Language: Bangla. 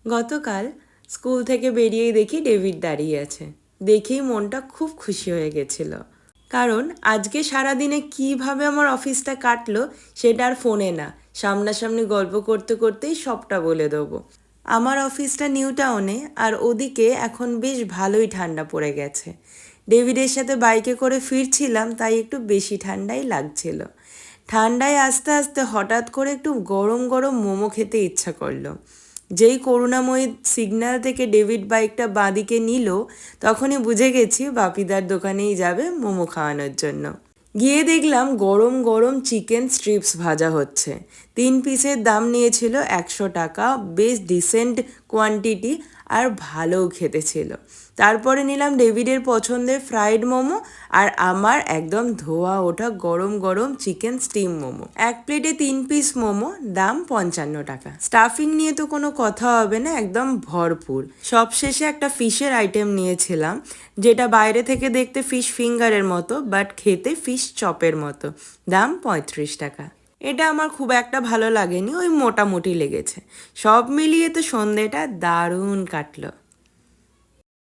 গতকাল স্কুল থেকে বেরিয়েই দেখি ডেভিড দাঁড়িয়ে আছে। দেখেই মনটা খুব খুশি হয়ে গেছিল, কারণ আজকে সারাদিনে কিভাবে আমার অফিসটা কাটলো সেটা আর ফোনে না, সামনাসামনি গল্প করতে করতেই সবটা বলে দেবো। আমার অফিসটা নিউ টাউনে, আর ওদিকে এখন বেশ ভালোই ঠান্ডা পড়ে গেছে। ডেভিডের সাথে বাইকে করে ফিরছিলাম, তাই একটু বেশি ঠান্ডাই লাগছিল। ঠান্ডায় আস্তে আস্তে হঠাৎ করে একটু গরম গরম মোমো খেতে ইচ্ছা করলো। যেই করুণাময়ী সিগন্যাল থেকে ডেভিড বাইকটা বাঁদিকে নিল, তখনই বুঝে গেছি বাপিদার দোকানেই যাবে মোমো খাওয়ানোর জন্য। গিয়ে দেখলাম গরম গরম চিকেন স্ট্রিপস ভাজা হচ্ছে। 3 পিসের দাম নিয়েছিল 100 টাকা, বেশ ডিসেন্ট কোয়ান্টিটি, আর ভালোও খেতে ছিল। তারপরে নিলাম ডেভিডের পছন্দের ফ্রাইড মোমো, আর আমার একদম ধোয়া ওঠা গরম গরম চিকেন স্টিম মোমো। 1 প্লেটে 3 পিস মোমো, দাম 55 টাকা। স্টাফিং নিয়ে তো কোনো কথা হবে না, একদম ভরপুর। সবশেষে একটা ফিশের আইটেম নিয়েছিলাম, যেটা বাইরে থেকে দেখতে ফিশ ফিঙ্গারের মতো, বাট খেতে ফিশ চপের মতো। দাম 35 টাকা। এটা আমার খুব একটা ভালো লাগেনি, ওই মোটামুটি লেগেছে। সব মিলিয়ে তো সন্ধেটা দারুণ কাটলো।